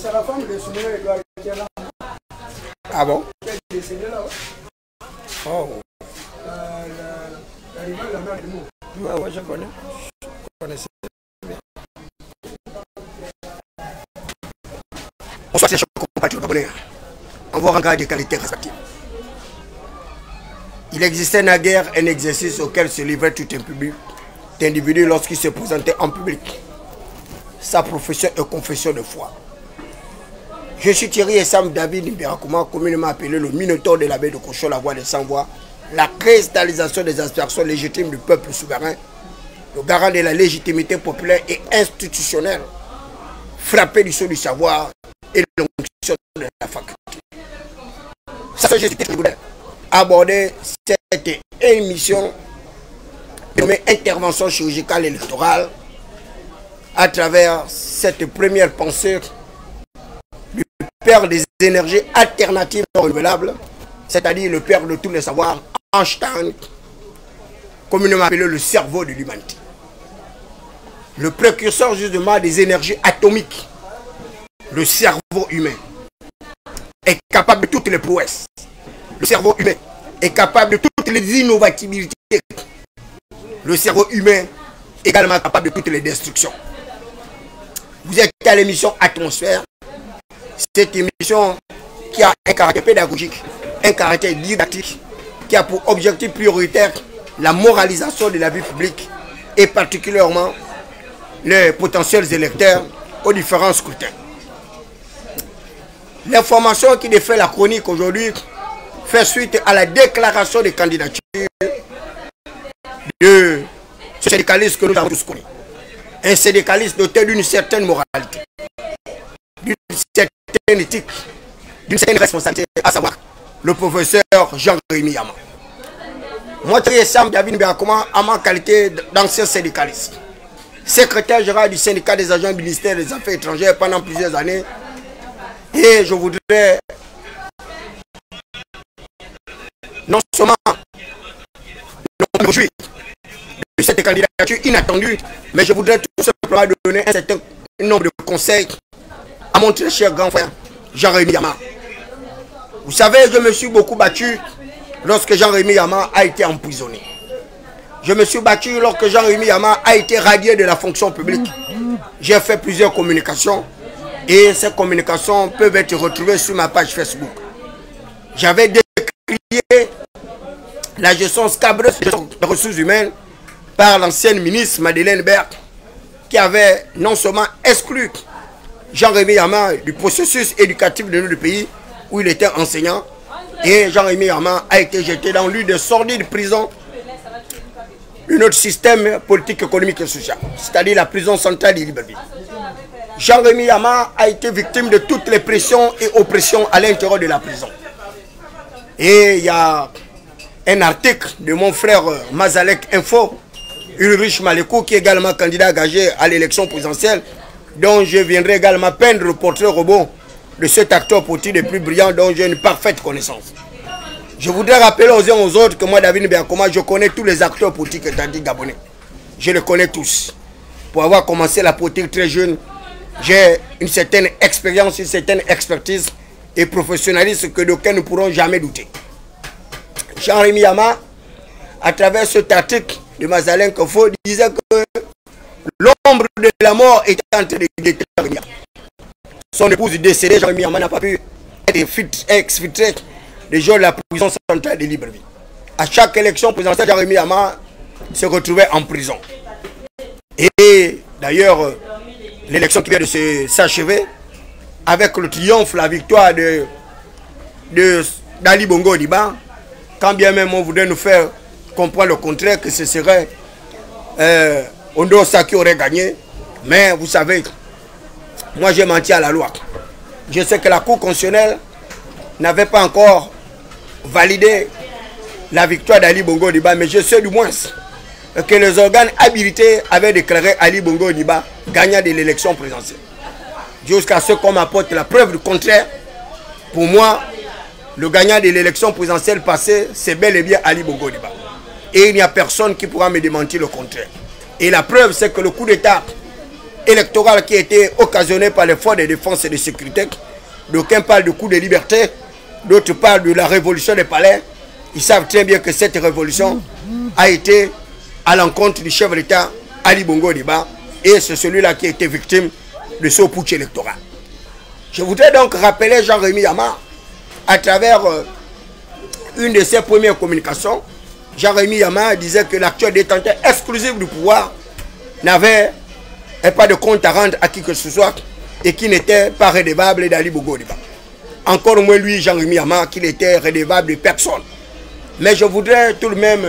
C'est la femme de Soumaïla Edouard qui est là. Ah bon? Qui est décédée là. Oh. La rivale de la mère de nous. Ouais, je connais. Je connaissais bien. Bonsoir, c'est chers compatriotes gabonais. On va rentrer des qualités respectives. Il existait naguère un exercice auquel se livrait tout un individu lorsqu'il se présentait en public. Sa profession et confession de foi. Je suis Thierry Essam David Mbirakouma, communément appelé le Minotaure de la baie de Cochon, la voix des sans-voix, la cristallisation des aspirations légitimes du peuple souverain, le garant de la légitimité populaire et institutionnelle, frappé du sceau du savoir et de l'onction de la faculté. Ça fait que je voulais aborder cette émission nommée intervention chirurgicale électorale à travers cette première pensée du père des énergies alternatives non renouvelables, c'est-à-dire le père de tous les savoirs, Einstein, communément appelé le cerveau de l'humanité. Le précurseur justement des énergies atomiques, le cerveau humain, est capable de toutes les prouesses. Le cerveau humain est capable de toutes les innovatibilités. Le cerveau humain est également capable de toutes les destructions. Vous êtes à l'émission Atmosphère. Cette émission qui a un caractère pédagogique, un caractère didactique, qui a pour objectif prioritaire la moralisation de la vie publique et particulièrement les potentiels électeurs aux différents scrutins. L'information qui défait la chronique aujourd'hui fait suite à la déclaration de candidature de ce syndicaliste que nous avons tous connu. Un syndicaliste doté d'une certaine moralité, d'une certaine éthique, d'une certaine responsabilité, à savoir le professeur Jean-Rémy Yama. Moi, Sam David Mbirakouma, à ma qualité d'ancien syndicaliste, secrétaire général du syndicat des agents ministériels des Affaires étrangères pendant plusieurs années, et je voudrais non seulement me réjouir de cette candidature inattendue, mais je voudrais tout simplement donner un certain nombre de conseils à mon très cher grand frère Jean-Rémy Yama. Vous savez, je me suis beaucoup battu lorsque Jean-Rémy Yama a été emprisonné. Je me suis battu lorsque Jean-Rémy Yama a été radié de la fonction publique. J'ai fait plusieurs communications et ces communications peuvent être retrouvées sur ma page Facebook. J'avais décrié la gestion scabreuse des ressources humaines par l'ancienne ministre Madeleine Berthe, qui avait non seulement exclu Jean-Rémy Yama du processus éducatif de notre pays où il était enseignant, et Jean-Rémy Yama a été jeté dans l'une des sordides prisons de notre système politique, économique et social, c'est-à-dire la prison centrale de Libreville. Jean-Rémy Yama a été victime de toutes les pressions et oppressions à l'intérieur de la prison. Et il y a un article de mon frère Mazalek Info, Ulrich Malekou, qui est également candidat engagé à l'élection présidentielle, dont je viendrai également peindre le portrait robot de cet acteur politique le plus brillant dont j'ai une parfaite connaissance. Je voudrais rappeler aux uns aux autres que moi, David Mbirakouma, je connais tous les acteurs politiques étatiques gabonais. Je les connais tous. Pour avoir commencé la politique très jeune, j'ai une certaine expérience, une certaine expertise et professionnalisme que d'aucuns ne pourront jamais douter. Jean-Rémy Yama, à travers cet article de Mazalek Info, disait que l'ombre de la mort était en train de déterminer. Son épouse décédée, Jean-Rémy Yama n'a pas pu être exfiltré des jours de la prison centrale de Libreville. À chaque élection présidentielle, Jean-Rémy Yama se retrouvait en prison. Et d'ailleurs, l'élection qui vient de s'achever, avec le triomphe, la victoire d'Ali Bongo Ondimba, quand bien même on voudrait nous faire comprendre le contraire, que ce serait Ondo Osa qui aurait gagné, mais vous savez, moi j'ai menti à la loi. Je sais que la Cour constitutionnelle n'avait pas encore validé la victoire d'Ali Bongo Ondimba, mais je sais du moins que les organes habilités avaient déclaré Ali Bongo Ondimba gagnant de l'élection présidentielle. Jusqu'à ce qu'on m'apporte la preuve du contraire, pour moi, le gagnant de l'élection présidentielle passée, c'est bel et bien Ali Bongo Ondimba. Et il n'y a personne qui pourra me démentir le contraire. Et la preuve, c'est que le coup d'État électoral qui a été occasionné par les forces de défense et de sécurité. D'aucuns parlent de coup de liberté, d'autres parlent de la révolution des palais. Ils savent très bien que cette révolution a été à l'encontre du chef de l'État, Ali Bongo Ondimba, et c'est celui-là qui a été victime de ce putsch électoral. Je voudrais donc rappeler Jean-Rémy Yama, à travers une de ses premières communications. Jean-Rémy Yama disait que l'actuel détenteur exclusif du pouvoir n'avait pas de compte à rendre à qui que ce soit et qui n'était pas redevable d'Ali Bongo Ondimba. Encore moins lui, Jean-Rémy Yama, qu'il était redevable de personne. Mais je voudrais tout de même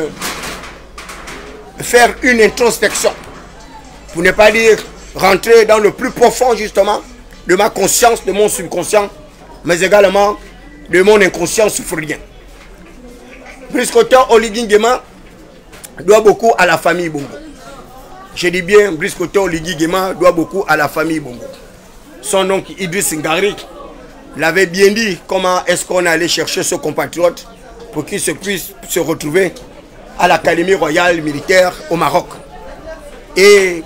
faire une introspection, pour ne pas dire rentrer dans le plus profond justement de ma conscience, de mon subconscient, mais également de mon inconscient souffrien. Brice Koto Oligui Nguema doit beaucoup à la famille Bongo. Je dis bien, Brice Koto Oligui Nguema doit beaucoup à la famille Bongo. Son oncle Idriss Ngari l'avait bien dit, comment est-ce qu'on allait chercher ce compatriote pour qu'il puisse se retrouver à l'Académie royale militaire au Maroc. Et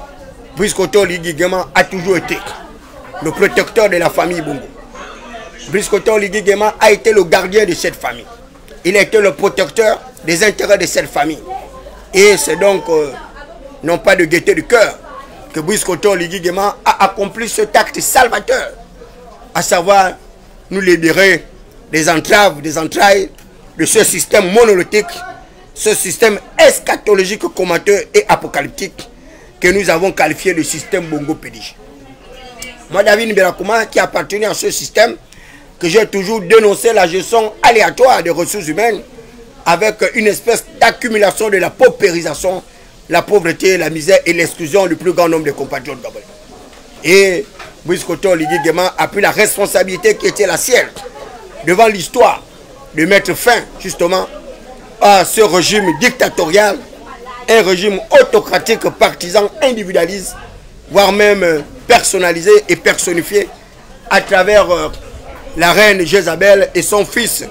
Brice Koto Oligui Nguema a toujours été le protecteur de la famille Bongo. Brice Koto Oligui Nguema a été le gardien de cette famille. Il a été le protecteur des intérêts de cette famille. Et c'est donc, non pas de gaieté du cœur, que Brice Koto Oligui Nguema a accompli cet acte salvateur, à savoir nous libérer des entraves, des entrailles de ce système monolithique, ce système eschatologique, comateur et apocalyptique que nous avons qualifié de système Bongo PDG. Moi, David Mbelakouma, qui appartenait à ce système, que j'ai toujours dénoncé la gestion aléatoire des ressources humaines avec une espèce d'accumulation de la paupérisation, la pauvreté, la misère et l'exclusion du plus grand nombre de compatriotes gabonais. Et Brice Koto Oligui Nguema a pris la responsabilité qui était la sienne devant l'histoire de mettre fin justement à ce régime dictatorial, un régime autocratique, partisan, individualiste, voire même personnalisé et personnifié à travers la reine Jézabel et son fils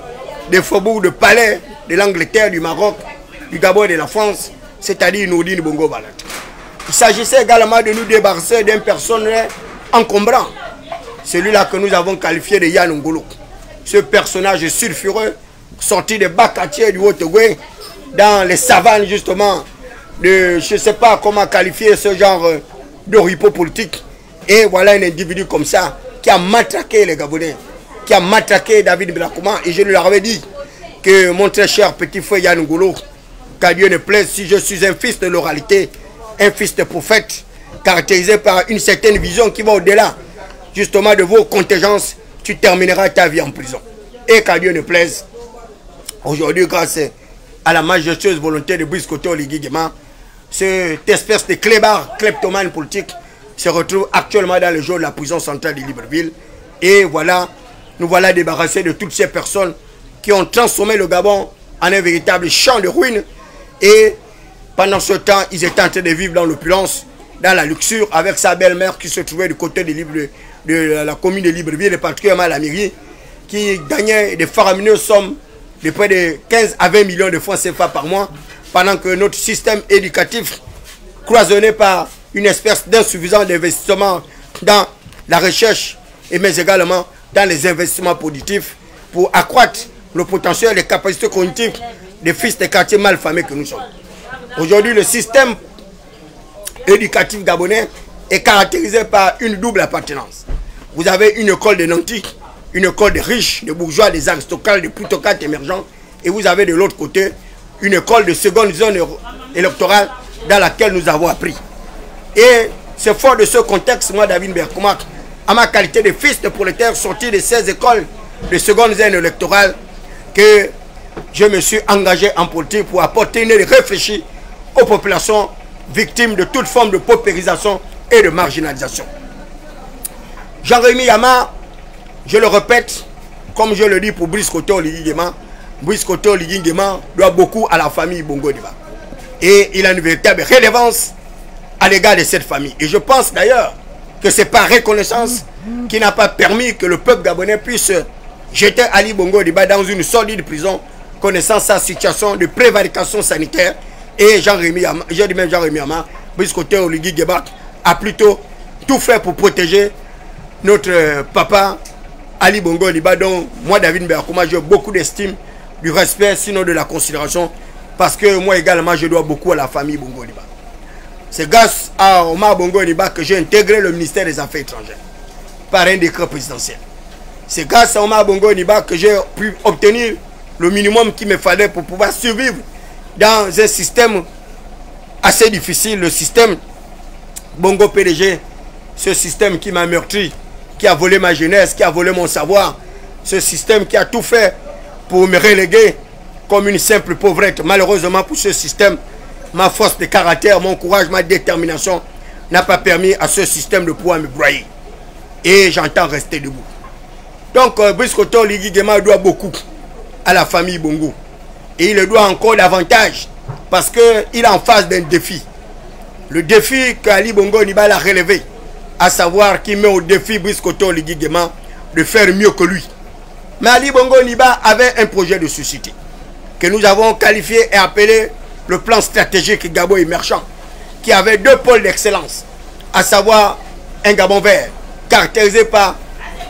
des faubourgs de palais de l'Angleterre, du Maroc, du Gabon et de la France, c'est-à-dire Nourdine Bongo Balat. Il s'agissait également de nous débarrasser d'un personnage encombrant, celui-là que nous avons qualifié de Yann Ngolo. Ce personnage sulfureux, sorti des bas quartiers du Haut-Ogooué, dans les savanes justement, de, je ne sais pas comment qualifier ce genre d'oripeau politique. Et voilà un individu comme ça qui a matraqué les Gabonais, qui a matraqué David Mbelakouma. Et je lui avais dit que mon très cher petit frère Yann Ngolo, qu'à Dieu ne plaise, si je suis un fils de l'oralité, un fils de prophète, caractérisé par une certaine vision qui va au-delà justement de vos contingences, tu termineras ta vie en prison. Et qu'à Dieu ne plaise, aujourd'hui, grâce à la majestueuse volonté de Brice Koto Oligui Nguema, cette espèce de clébard, kleptomane politique, se retrouve actuellement dans le jour de la prison centrale de Libreville. Et voilà, nous voilà débarrassés de toutes ces personnes qui ont transformé le Gabon en un véritable champ de ruines. Et pendant ce temps, ils étaient en train de vivre dans l'opulence, dans la luxure, avec sa belle-mère qui se trouvait du côté de la commune de Libreville, et particulièrement à la mairie, qui gagnait des faramineuses sommes de près de 15 à 20 millions de francs CFA par mois, pendant que notre système éducatif, cloisonné par une espèce d'insuffisance d'investissement dans la recherche, et mais également dans les investissements productifs, pour accroître le potentiel et les capacités cognitives des fils des quartiers mal famés que nous sommes. Aujourd'hui, le système éducatif gabonais est caractérisé par une double appartenance. Vous avez une école de nantis, une école de riches, de bourgeois, des aristocrates, des plutocrates émergents, et vous avez de l'autre côté une école de seconde zone électorale dans laquelle nous avons appris. Et c'est fort de ce contexte, moi, David Mbelakouma, à ma qualité de fils de prolétaire sorti de ces écoles de seconde zone électorale, que je me suis engagé en politique pour apporter une réfléchie aux populations victimes de toute forme de paupérisation et de marginalisation. Jean-Rémy Yama, je le répète, comme je le dis pour Brice Koto Oligui Nguema, Brice Koto Oligui Nguema doit beaucoup à la famille Bongo Ondimba. Et il a une véritable relevance à l'égard de cette famille. Et je pense d'ailleurs que c'est par reconnaissance qui n'a pas permis que le peuple gabonais puisse jeter Ali Bongo Ondimba dans une solide prison, connaissant sa situation de prévarication sanitaire. Et Jean-Rémy Yama, je dis même Jean-Rémy Yama, Brice Koto Oligui Nguema a plutôt tout fait pour protéger notre papa Ali Bongo Ondimba, dont moi, David Mbeyakouma, j'ai beaucoup d'estime, du respect, sinon de la considération, parce que moi également, je dois beaucoup à la famille Bongo Ondimba. C'est grâce à Omar Bongo Ondimba que j'ai intégré le ministère des Affaires étrangères par un décret présidentiel. C'est grâce à Omar Bongo Ondimba que j'ai pu obtenir le minimum qu'il me fallait pour pouvoir survivre dans un système assez difficile, le système Bongo PDG, ce système qui m'a meurtri, qui a volé ma jeunesse, qui a volé mon savoir, ce système qui a tout fait pour me reléguer comme une simple pauvrette. Malheureusement pour ce système, ma force de caractère, mon courage, ma détermination n'a pas permis à ce système de pouvoir me broyer. Et j'entends rester debout. Donc Brice Koto Oligui Nguema doit beaucoup à la famille Bongo. Et il le doit encore davantage parce qu'il est en face d'un défi. Le défi qu'Ali Bongo Ondimba a relevé, à savoir qu'il met au défi Brice Koto Oligui Nguema de faire mieux que lui. Mais Ali Bongo Ondimba avait un projet de société que nous avons qualifié et appelé le plan stratégique Gabon émergent, qui avait deux pôles d'excellence, à savoir un Gabon vert, caractérisé par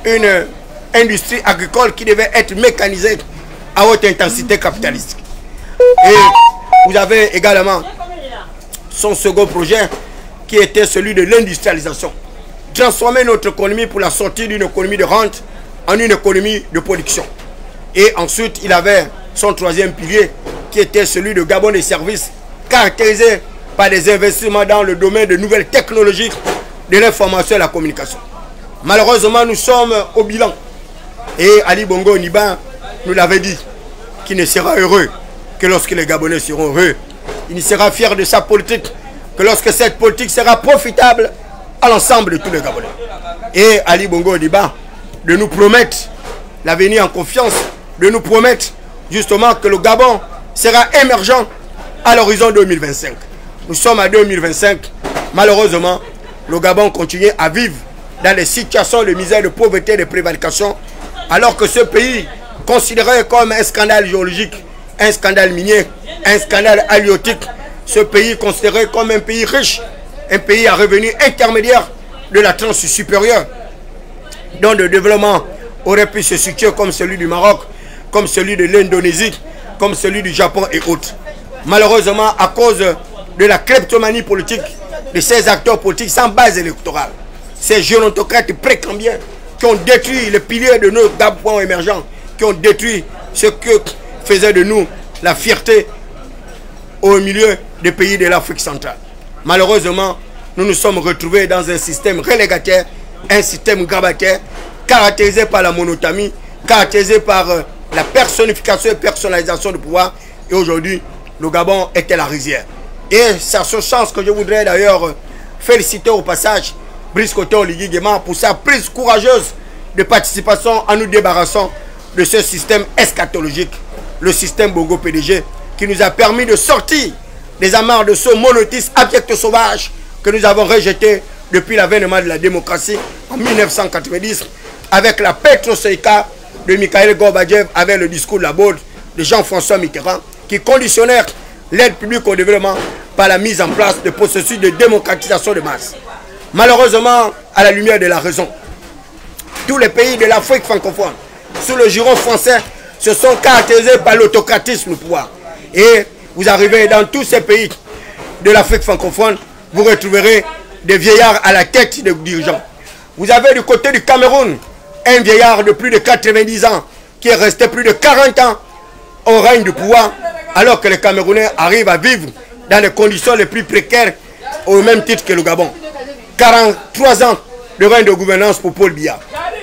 une industrie agricole qui devait être mécanisée à haute intensité capitalistique. Et vous avez également son second projet qui était celui de l'industrialisation. Transformer notre économie pour la sortie d'une économie de rente en une économie de production. Et ensuite, il avait son troisième pilier qui était celui de Gabon des services, caractérisé par des investissements dans le domaine de nouvelles technologies, de l'information et de la communication. Malheureusement, nous sommes au bilan. Et Ali Bongo Ondimba nous l'avait dit, qu'il ne sera heureux que lorsque les Gabonais seront heureux. Il ne sera fier de sa politique que lorsque cette politique sera profitable à l'ensemble de tous les Gabonais. Et Ali Bongo Ondimba de nous promettre l'avenir en confiance, de nous promettre justement que le Gabon sera émergent à l'horizon 2025. Nous sommes à 2025. Malheureusement, le Gabon continue à vivre dans des situations de misère, de pauvreté, de prévarication, alors que ce pays, considéré comme un scandale géologique, un scandale minier, un scandale halieutique, ce pays considéré comme un pays riche, un pays à revenus intermédiaires de la tranche supérieure, dont le développement aurait pu se situer comme celui du Maroc, comme celui de l'Indonésie, comme celui du Japon et autres. Malheureusement, à cause de la kleptomanie politique de ces acteurs politiques sans base électorale, ces gérontocrates précambiens qui ont détruit les piliers de nos Gabons émergents, qui ont détruit ce que faisait de nous la fierté au milieu des pays de l'Afrique centrale. Malheureusement, nous nous sommes retrouvés dans un système relégataire, un système grabataire, caractérisé par la monotamie, caractérisé par la personnification et personnalisation du pouvoir. Et aujourd'hui, le Gabon était la rizière. Et c'est à ce sens que je voudrais d'ailleurs féliciter au passage Brice Koto Oligui Nguema pour sa prise courageuse de participation en nous débarrassant de ce système eschatologique, le système Bongo PDG, qui nous a permis de sortir des amarres de ce monotisme abject sauvage que nous avons rejeté depuis l'avènement de la démocratie en 1990 avec la Petroceïka de Mikhail Gorbatchev, avec le discours de la Baude de Jean-François Mitterrand, qui conditionnèrent l'aide publique au développement par la mise en place de processus de démocratisation de masse. Malheureusement, à la lumière de la raison, tous les pays de l'Afrique francophone, sous le giron français, se sont caractérisés par l'autocratisme au pouvoir. Et vous arrivez dans tous ces pays de l'Afrique francophone, vous retrouverez des vieillards à la tête des dirigeants. Vous avez du côté du Cameroun un vieillard de plus de 90 ans qui est resté plus de 40 ans au règne du pouvoir, alors que les Camerounais arrivent à vivre dans les conditions les plus précaires au même titre que le Gabon. 43 ans de règne de gouvernance pour Paul Biya.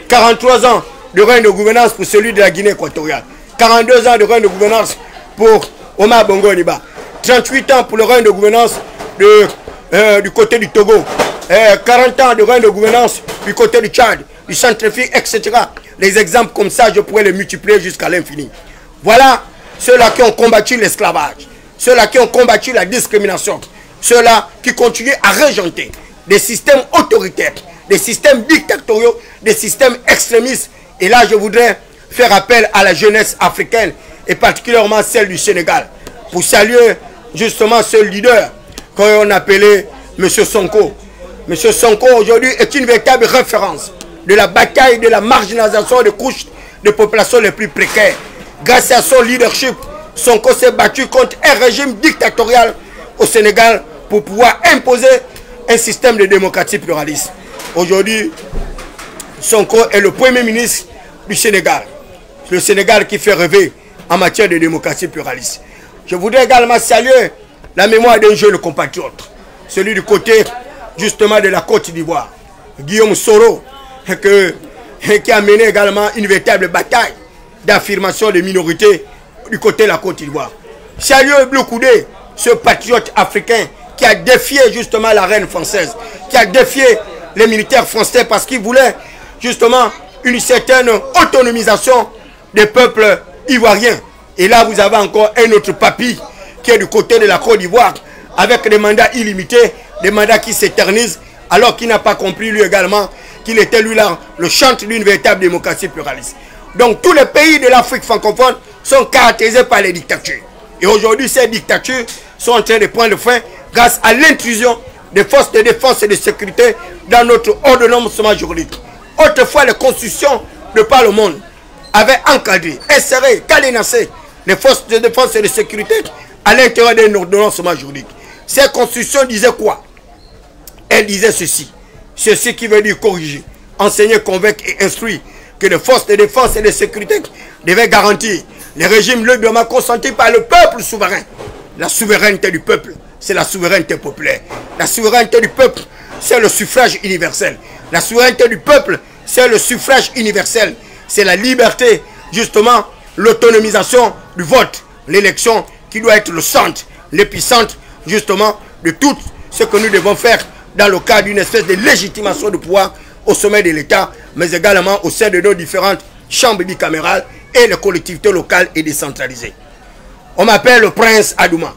43 ans de règne de gouvernance pour celui de la Guinée équatoriale. 42 ans de règne de gouvernance pour Omar Bongo Ondimba. 38 ans pour le règne de gouvernance du côté du Togo. 40 ans de règne de gouvernance du côté du Tchad, du Centrafrique, etc. Les exemples comme ça, je pourrais les multiplier jusqu'à l'infini. Voilà ceux-là qui ont combattu l'esclavage, ceux-là qui ont combattu la discrimination, ceux-là qui continuent à régenter des systèmes autoritaires, des systèmes dictatoriaux, des systèmes extrémistes. Et là, je voudrais faire appel à la jeunesse africaine, et particulièrement celle du Sénégal, pour saluer justement ce leader qu'on appelait M. Sonko. M. Sonko aujourd'hui est une véritable référence de la bataille de la marginalisation des couches de population les plus précaires. Grâce à son leadership, Sonko s'est battu contre un régime dictatorial au Sénégal pour pouvoir imposer un système de démocratie pluraliste. Aujourd'hui, Sonko est le premier ministre du Sénégal. Le Sénégal qui fait rêver en matière de démocratie pluraliste. Je voudrais également saluer la mémoire d'un jeune compatriote, celui du côté justement de la Côte d'Ivoire, Guillaume Soro, qui a mené également une véritable bataille d'affirmation des minorités du côté de la Côte d'Ivoire. Saluer Bleu Koudé, ce patriote africain qui a défié justement la reine française, qui a défié les militaires français parce qu'il voulait justement une certaine autonomisation des peuples ivoiriens. Et là, vous avez encore un autre papy qui est du côté de la Côte d'Ivoire avec des mandats illimités, des mandats qui s'éternisent, alors qu'il n'a pas compris lui également qu'il était lui là le chantre d'une véritable démocratie pluraliste. Donc tous les pays de l'Afrique francophone sont caractérisés par les dictatures. Et aujourd'hui, ces dictatures sont en train de prendre fin grâce à l'intrusion des forces de défense et de sécurité dans notre ordonnancement juridique. Autrefois, les constitutions de par le monde avaient encadré, inséré, calénassé les forces de défense et de sécurité à l'intérieur d'un ordonnancement juridique. Ces constitutions disaient quoi? Elles disaient ceci. Ceci qui veut dire corriger, enseigner, convaincre et instruire que les forces de défense et de sécurité devaient garantir les régimes librement consentis par le peuple souverain. La souveraineté du peuple, c'est la souveraineté populaire. La souveraineté du peuple, c'est le suffrage universel. La souveraineté du peuple, c'est le suffrage universel. C'est la liberté, justement, l'autonomisation du vote. L'élection qui doit être le centre, l'épicentre, justement, de tout ce que nous devons faire dans le cadre d'une espèce de légitimation du pouvoir au sommet de l'État, mais également au sein de nos différentes chambres bicamérales et les collectivités locales et décentralisées. On m'appelle le prince Adouma,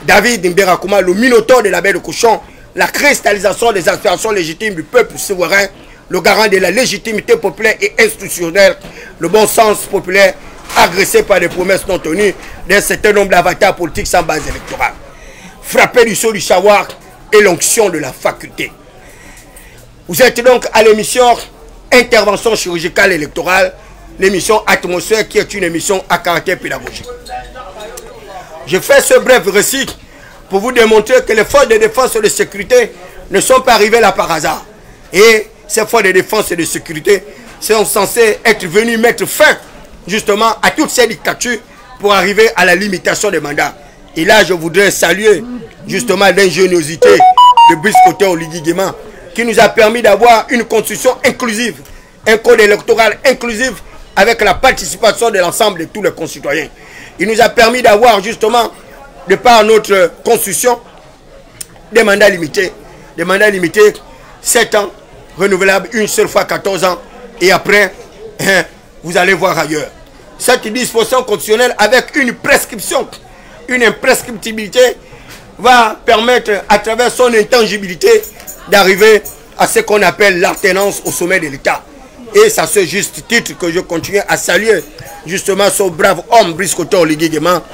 David Mberakouma, le minotaure de la baie de cochon, la cristallisation des aspirations légitimes du peuple souverain, le garant de la légitimité populaire et institutionnelle, le bon sens populaire agressé par des promesses non tenues d'un certain nombre d'avatars politiques sans base électorale. Frappé du sceau du savoir et l'onction de la faculté. Vous êtes donc à l'émission Intervention chirurgicale électorale, l'émission Atmosphère qui est une émission à caractère pédagogique. Je fais ce bref récit pour vous démontrer que les forces de défense et de sécurité ne sont pas arrivées là par hasard. Et ces forces de défense et de sécurité sont censées être venues mettre fin justement à toutes ces dictatures pour arriver à la limitation des mandats. Et là, je voudrais saluer justement l'ingéniosité de Brice Koté Oligui Nguema qui nous a permis d'avoir une constitution inclusive, un code électoral inclusif avec la participation de l'ensemble de tous les concitoyens. Il nous a permis d'avoir justement, de par notre constitution, des mandats limités. Des mandats limités, 7 ans, renouvelables une seule fois 14 ans. Et après, vous allez voir ailleurs. Cette disposition constitutionnelle avec une prescription, une imprescriptibilité, va permettre à travers son intangibilité d'arriver à ce qu'on appelle l'alternance au sommet de l'État. Et c'est à ce juste titre que je continue à saluer justement ce brave homme, Brice Koté Oligui Nguema,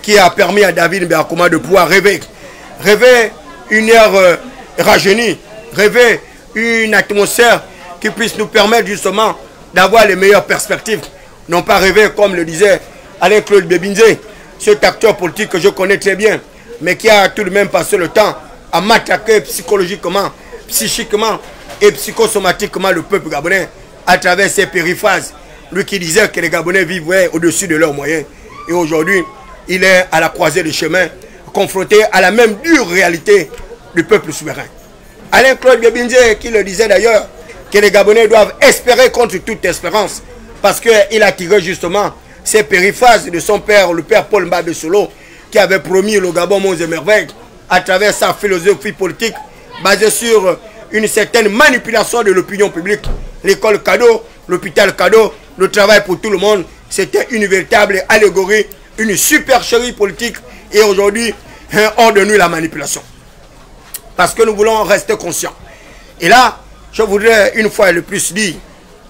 qui a permis à David Mberakouma de pouvoir rêver. Rêver une ère rajeunie, rêver une atmosphère qui puisse nous permettre justement d'avoir les meilleures perspectives. Non pas rêver, comme le disait Alain-Claude Bébinzé, cet acteur politique que je connais très bien, mais qui a tout de même passé le temps à matraquer psychologiquement, psychiquement et psychosomatiquement le peuple gabonais à travers ses périphrases. Lui qui disait que les Gabonais vivaient au-dessus de leurs moyens. Et aujourd'hui, il est à la croisée des chemins, confronté à la même dure réalité du peuple souverain. Alain-Claude Bébinzé qui le disait d'ailleurs, que les Gabonais doivent espérer contre toute espérance, parce qu'il a tiré justement ces périphrases de son père, le père Paul Mbabé Solo, qui avait promis le Gabon monts et merveilles à travers sa philosophie politique basée sur une certaine manipulation de l'opinion publique. L'école cadeau, l'hôpital cadeau, le travail pour tout le monde, c'était une véritable allégorie, une supercherie politique. Et aujourd'hui, hors de nous la manipulation. Parce que nous voulons rester conscients. Et là, je voudrais une fois et le plus dire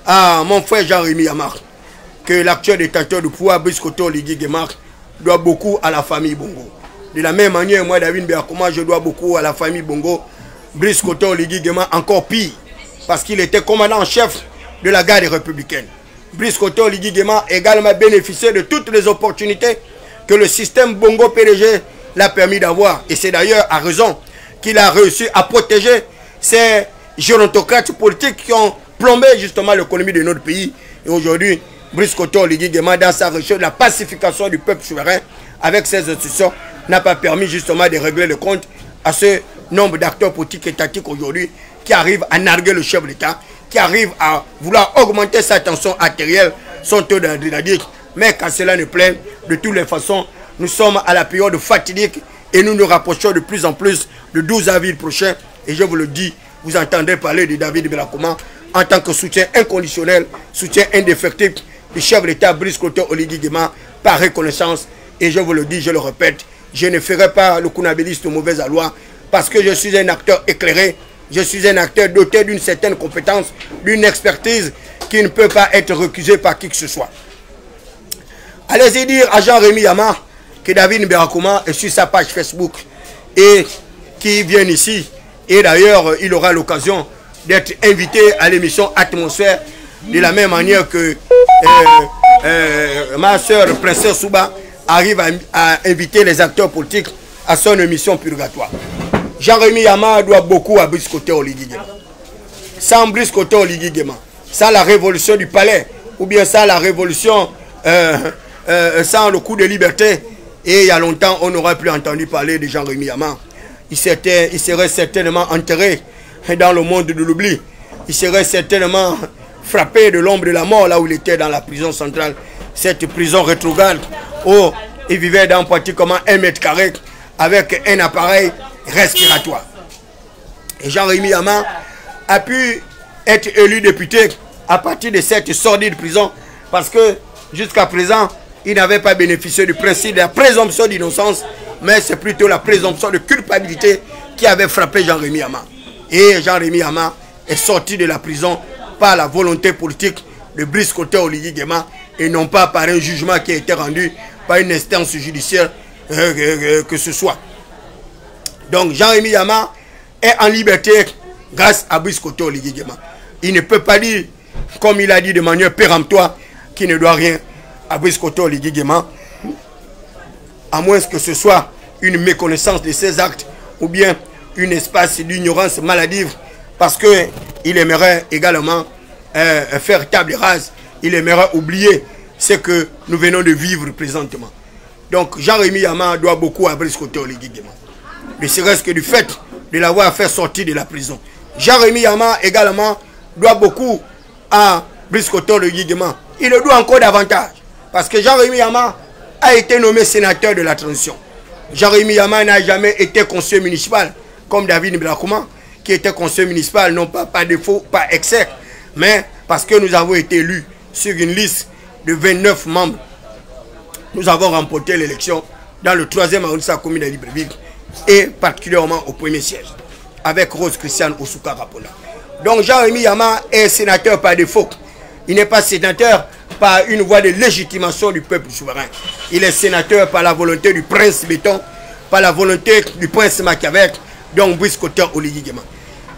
à mon frère Jean-Rémy Amar que l'actuel détenteur du pouvoir, Brice Koté Oligui Nguema, doit beaucoup à la famille Bongo. De la même manière, moi, David Mberakouma, je dois beaucoup à la famille Bongo, Brice Koto Oligui Nguema encore pire, parce qu'il était commandant en chef de la garde républicaine. Brice Koto Oligui Nguema a également bénéficié de toutes les opportunités que le système Bongo PDG l'a permis d'avoir. Et c'est d'ailleurs à raison qu'il a réussi à protéger ces gérontocrates politiques qui ont plombé justement l'économie de notre pays. Et aujourd'hui, Brice Koto Oligui Nguema, dans sa recherche de la pacification du peuple souverain avec ses institutions, n'a pas permis justement de régler le compte à ce nombre d'acteurs politiques étatiques aujourd'hui qui arrivent à narguer le chef de l'État, qui arrivent à vouloir augmenter sa tension artérielle, son taux d'adrénaline. Mais quand cela ne plaît, de toutes les façons, nous sommes à la période fatidique et nous nous rapprochons de plus en plus du 12 avril prochain. Et je vous le dis, vous entendrez parler de David Belakouma en tant que soutien inconditionnel, soutien indéfectible du chef de l'État Brice Koto Oligui Nguema par reconnaissance. Et je vous le dis, je le répète, je ne ferai pas le kunabéliste mauvais aloi parce que je suis un acteur éclairé, je suis un acteur doté d'une certaine compétence, d'une expertise qui ne peut pas être recusée par qui que ce soit. Allez-y dire à Jean-Rémy Yama que David Belakouma est sur sa page Facebook et qui vient ici. Et d'ailleurs, il aura l'occasion d'être invité à l'émission Atmosphère de la même manière que ma soeur Princesse Souba arrive à inviter les acteurs politiques à son émission Purgatoire. Jean-Rémy Yama doit beaucoup à Brice Koto Oligui Nguema. Sans Brice Koto Oligui Nguema, sans la révolution du palais, ou bien sans la révolution, sans le coup de liberté, et il y a longtemps, on n'aurait plus entendu parler de Jean-Rémy Yama. Il serait certainement enterré dans le monde de l'oubli. Il serait certainement frappé de l'ombre de la mort là où il était dans la prison centrale. Cette prison rétrograde où il vivait dans pratiquement 1 mètre carré avec un appareil respiratoire. Et Jean-Rémy Yama a pu être élu député à partir de cette sordide prison parce que jusqu'à présent, il n'avait pas bénéficié du principe de la présomption d'innocence, mais c'est plutôt la présomption de culpabilité qui avait frappé Jean-Rémy Yama. Et Jean-Rémy Yama est sorti de la prison par la volonté politique de Brice Koto Oligui Nguema et non pas par un jugement qui a été rendu par une instance judiciaire que ce soit. Donc Jean-Rémy Yama est en liberté grâce à Brice Koto Oligui Nguema. Il ne peut pas dire, comme il a dit de manière péremptoire, qu'il ne doit rien à Brice Koto Oligui Nguema, à moins que ce soit une méconnaissance de ses actes ou bien une espèce d'ignorance maladive, parce qu'il aimerait également faire table rase, il aimerait oublier ce que nous venons de vivre présentement. Donc Jean-Rémy Yama doit beaucoup à Brice Koto Oligui Nguema, ne serait-ce que du fait de l'avoir fait sortir de la prison. Jean-Rémy Yama également doit beaucoup à Brice Koto Oligui Nguema. Il le doit encore davantage, parce que Jean-Rémy Yama a été nommé sénateur de la transition. Jean-Rémy Yama n'a jamais été conseiller municipal, comme David Belakouma, qui était conseiller municipal, non pas par défaut, par excès, mais parce que nous avons été élus sur une liste de 29 membres. Nous avons remporté l'élection dans le 3e arrondissement de la commune de Libreville, et particulièrement au premier siège, avec Rose Christiane Osuka Rapola. Donc Jean-Rémy Yama est sénateur par défaut. Il n'est pas sénateur par une voie de légitimation du peuple souverain. Il est sénateur par la volonté du prince Béton, par la volonté du prince Machiavel, donc Brice Koto Oligui Nguema.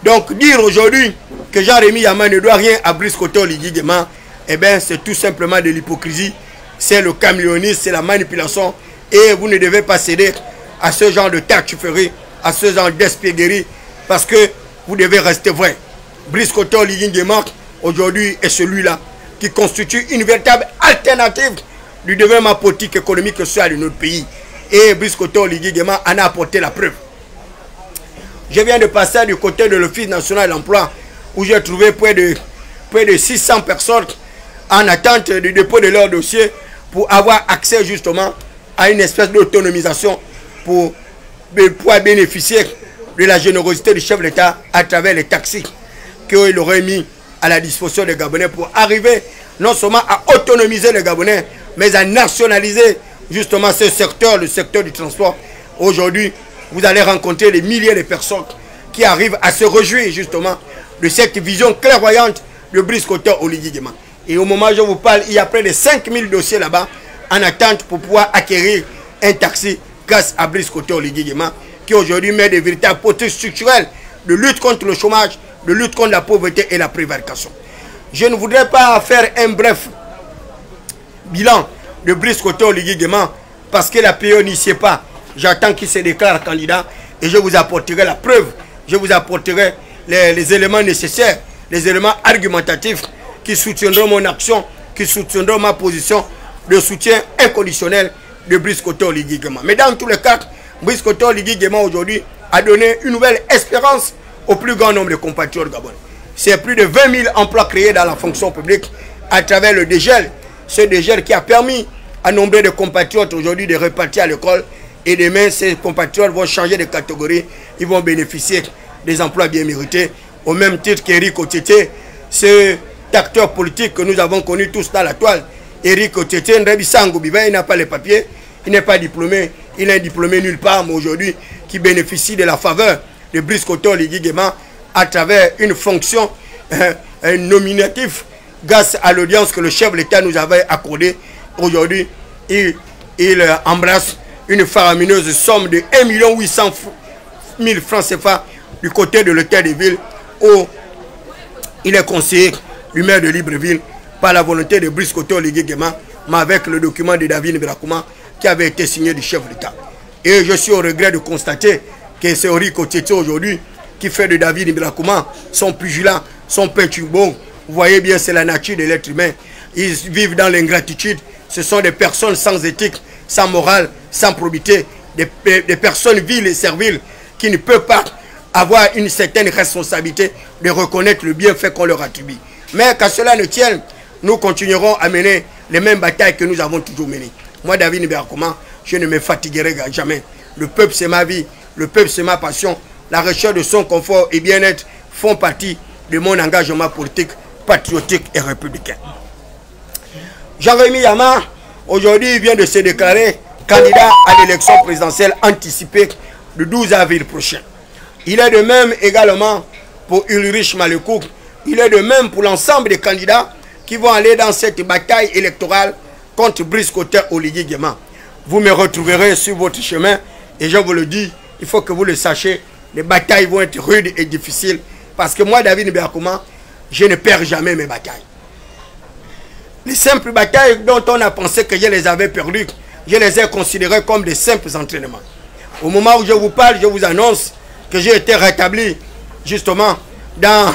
Donc dire aujourd'hui que Jean-Rémy Yama ne doit rien à Brice Koto Oligui Nguema, eh bien c'est tout simplement de l'hypocrisie, c'est le caméléonisme, c'est la manipulation, et vous ne devez pas céder à ce genre de tartufferie, à ce genre d'espièglerie, parce que vous devez rester vrai. Brice Koto Oligui Nguema aujourd'hui est celui-là qui constitue une véritable alternative du développement politique, économique et social de notre pays. Et Brice Koto Oligui Nguema en a apporté la preuve. Je viens de passer du côté de l'Office national de l'emploi où j'ai trouvé près de 600 personnes en attente du dépôt de leur dossier pour avoir accès justement à une espèce d'autonomisation pour pouvoir bénéficier de la générosité du chef de l'État à travers les taxis qu'il aurait mis à la disposition des Gabonais pour arriver non seulement à autonomiser les Gabonais, mais à nationaliser justement ce secteur, le secteur du transport. Aujourd'hui, vous allez rencontrer des milliers de personnes qui arrivent à se réjouir justement de cette vision clairvoyante de Brice Koto Oligui Nguema. Et au moment où je vous parle, il y a près de 5000 dossiers là-bas en attente pour pouvoir acquérir un taxi grâce à Brice Koto Oligui Nguema, qui aujourd'hui met des véritables politiques structurelles de lutte contre le chômage, de lutte contre la pauvreté et la prévarication. Je ne voudrais pas faire un bref bilan de Brice Koté Oligui Nguema parce que la PE n'y sait pas. J'attends qu'il se déclare candidat et je vous apporterai la preuve, je vous apporterai les éléments nécessaires, les éléments argumentatifs qui soutiendront mon action, qui soutiendront ma position de soutien inconditionnel de Brice Koté Oligui Nguema. Mais dans tous les cas, Brice Koté Oligui Nguema aujourd'hui a donné une nouvelle espérance au plus grand nombre de compatriotes gabonais. C'est plus de 20 000 emplois créés dans la fonction publique à travers le dégel. Ce dégel qui a permis à nombre de compatriotes aujourd'hui de repartir à l'école. Et demain, ces compatriotes vont changer de catégorie. Ils vont bénéficier des emplois bien mérités. Au même titre qu'Éric Otiété, cet acteur politique que nous avons connu tous dans la toile. Éric Otiété, il n'a pas les papiers, il n'est pas diplômé, il n'est diplômé nulle part, mais aujourd'hui, qui bénéficie de la faveur de Brice Koté Oligui Nguema à travers une fonction nominative grâce à l'audience que le chef de l'État nous avait accordée. Aujourd'hui, il embrasse une faramineuse somme de 1 800 000 francs CFA du côté de l'hôtel de ville où il est conseiller du maire de Libreville par la volonté de Brice Koté Oligui Nguema, mais avec le document de David N'Birakouma qui avait été signé du chef de l'État. Et je suis au regret de constater que c'est Éric Otiété aujourd'hui qui fait de David N'Birakouma son pugilat, son perturbo. Vous voyez bien, c'est la nature de l'être humain. Ils vivent dans l'ingratitude. Ce sont des personnes sans éthique, sans morale, sans probité, des personnes viles et serviles qui ne peuvent pas avoir une certaine responsabilité de reconnaître le bienfait qu'on leur attribue. Mais qu'à cela ne tienne, nous continuerons à mener les mêmes batailles que nous avons toujours menées. Moi, David N'Birakouma, je ne me fatiguerai jamais. Le peuple, c'est ma vie. Le peuple, c'est ma passion. La recherche de son confort et bien-être font partie de mon engagement politique, patriotique et républicain. Jean-Rémy Yama, aujourd'hui, vient de se déclarer candidat à l'élection présidentielle anticipée le 12 avril prochain. Il est de même également pour Ulrich Malekouk. Il est de même pour l'ensemble des candidats qui vont aller dans cette bataille électorale contre Brice Koté Oligui Nguema. Vous me retrouverez sur votre chemin et je vous le dis, il faut que vous le sachiez, les batailles vont être rudes et difficiles parce que moi, David N'Birakouma, je ne perds jamais mes batailles. Les simples batailles dont on a pensé que je les avais perdues, je les ai considérées comme des simples entraînements. Au moment où je vous parle, je vous annonce que j'ai été rétabli justement dans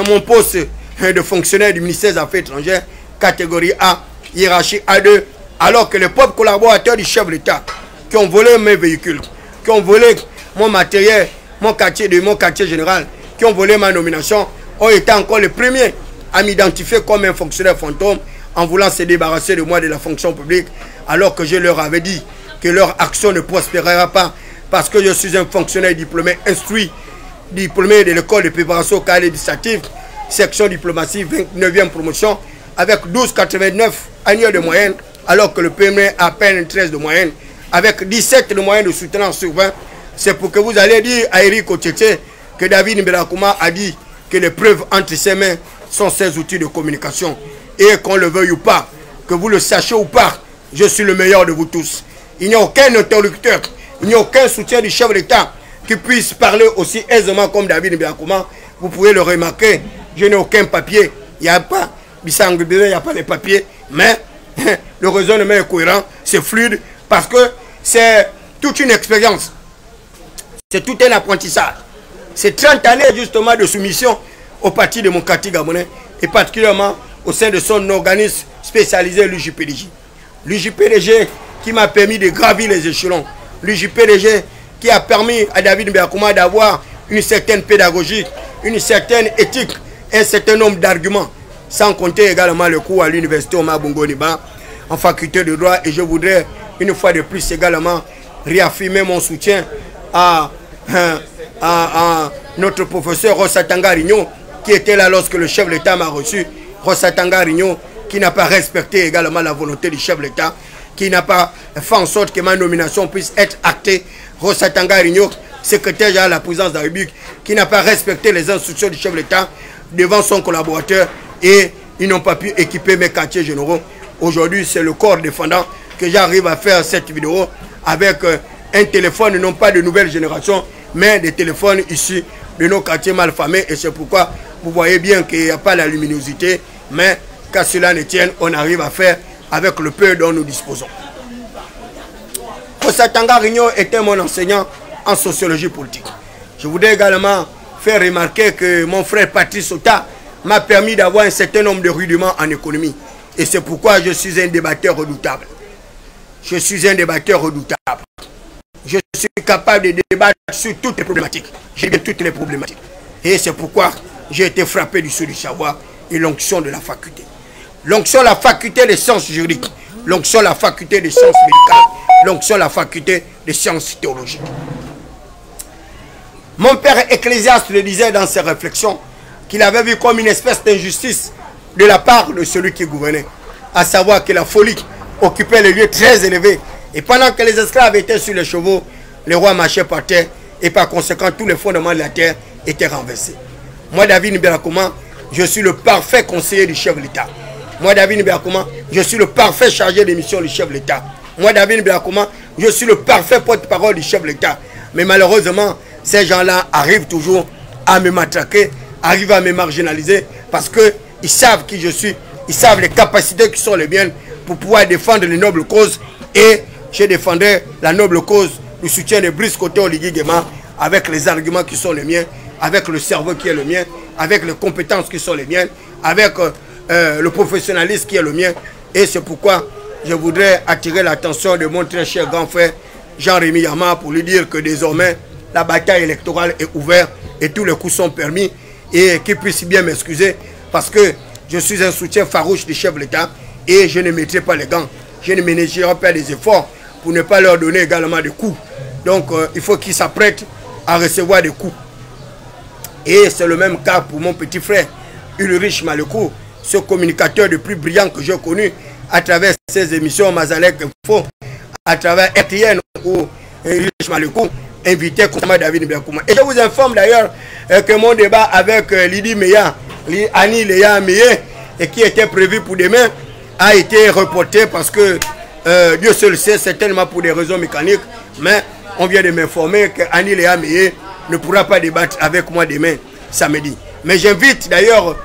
mon poste de fonctionnaire du ministère des Affaires étrangères, catégorie A, hiérarchie A2, alors que les pauvres collaborateurs du chef de l'État qui ont volé mes véhicules, qui ont volé mon matériel, mon quartier général, qui ont volé ma nomination, ont été encore les premiers à m'identifier comme un fonctionnaire fantôme en voulant se débarrasser de moi de la fonction publique, alors que je leur avais dit que leur action ne prospérera pas parce que je suis un fonctionnaire diplômé instruit, diplômé de l'école de préparation cadre législative, section diplomatie 29e promotion, avec 12,89 annuels de moyenne, alors que le premier a à peine 13 de moyenne, avec 17 de moyenne de soutenance sur 20. C'est pour que vous allez dire à Éric Otiété que David N'Birakouma a dit que les preuves entre ses mains sont ses outils de communication. Et qu'on le veuille ou pas, que vous le sachiez ou pas, je suis le meilleur de vous tous. Il n'y a aucun interlocuteur, il n'y a aucun soutien du chef de l'État qui puisse parler aussi aisément comme David N'Birakouma. Vous pouvez le remarquer, je n'ai aucun papier. Il n'y a pas, il n'y a pas les papiers, mais le raisonnement est cohérent, c'est fluide, parce que c'est toute une expérience. C'est tout un apprentissage. C'est 30 années justement de soumission au parti démocratique gabonais et particulièrement au sein de son organisme spécialisé, l'UJPDJ. L'UJPDJ qui m'a permis de gravir les échelons. L'UJPDJ qui a permis à David N'Birakouma d'avoir une certaine pédagogie, une certaine éthique, un certain nombre d'arguments, sans compter également le cours à l'université Omar Bongo Ondimba en faculté de droit. Et je voudrais une fois de plus également réaffirmer mon soutien à notre professeur Rossatanga Rigno, qui était là lorsque le chef de l'État m'a reçu. Rossatanga Rigno, qui n'a pas respecté également la volonté du chef de l'État, qui n'a pas fait en sorte que ma nomination puisse être actée. Rossatanga Rigno, secrétaire général de la présidence de la République, qui n'a pas respecté les instructions du chef de l'État devant son collaborateur, et ils n'ont pas pu équiper mes quartiers généraux. Aujourd'hui, c'est le corps défendant que j'arrive à faire cette vidéo avec un téléphone, non pas de nouvelle génération, mais des téléphones issus de nos quartiers malfamés. Et c'est pourquoi vous voyez bien qu'il n'y a pas la luminosité, mais qu'à cela ne tienne, on arrive à faire avec le peu dont nous disposons. Kosatanga Rigno était mon enseignant en sociologie politique. Je voudrais également faire remarquer que mon frère Patrice Ota m'a permis d'avoir un certain nombre de rudiments en économie. Et c'est pourquoi je suis un débatteur redoutable. Je suis un débatteur redoutable. Je suis capable de débattre sur toutes les problématiques. J'ai bien toutes les problématiques. Et c'est pourquoi j'ai été frappé du sceau du savoir et l'onction de la faculté. L'onction, la faculté des sciences juridiques. L'onction, la faculté des sciences médicales. L'onction, la faculté des sciences théologiques. Mon père Ecclésiaste le disait dans ses réflexions qu'il avait vu comme une espèce d'injustice de la part de celui qui gouvernait. À savoir que la folie occupait les lieux très élevés. Et pendant que les esclaves étaient sur les chevaux, les rois marchaient par terre et par conséquent tous les fondements de la terre étaient renversés. Moi, David Niberakouma, je suis le parfait conseiller du chef de l'État. Moi, David Niberakouma, je suis le parfait chargé des missions du chef de l'État. Moi, David Niberakouma, je suis le parfait porte-parole du chef de l'État. Mais malheureusement, ces gens-là arrivent toujours à me matraquer, arrivent à me marginaliser parce qu'ils savent qui je suis, ils savent les capacités qui sont les miennes pour pouvoir défendre les nobles causes. Et je défendrai la noble cause du soutien de Brice Koté Oligui Nguema avec les arguments qui sont les miens, avec le cerveau qui est le mien, avec les compétences qui sont les miennes, avec le professionnalisme qui est le mien. Et c'est pourquoi je voudrais attirer l'attention de mon très cher grand frère Jean-Rémy Yama pour lui dire que désormais la bataille électorale est ouverte et tous les coups sont permis et qu'il puisse bien m'excuser parce que je suis un soutien farouche du chef de l'État et je ne mettrai pas les gants. Je ne ménagerai pas des efforts pour ne pas leur donner également des coups. Donc il faut qu'ils s'apprêtent à recevoir des coups. Et c'est le même cas pour mon petit frère Ulrich Malekou, ce communicateur le plus brillant que j'ai connu à travers ses émissions Mazalek Info, à travers RTN où Ulrich Malekou invitait constamment David Niberakouma. Et je vous informe d'ailleurs que mon débat avec Lydie Meya, Annie Léa Meye, et qui était prévu pour demain, a été reporté parce que Dieu seul sait, certainement pour des raisons mécaniques, mais on vient de m'informer qu'Annie Léa Meye ne pourra pas débattre avec moi demain, samedi. Mais j'invite d'ailleurs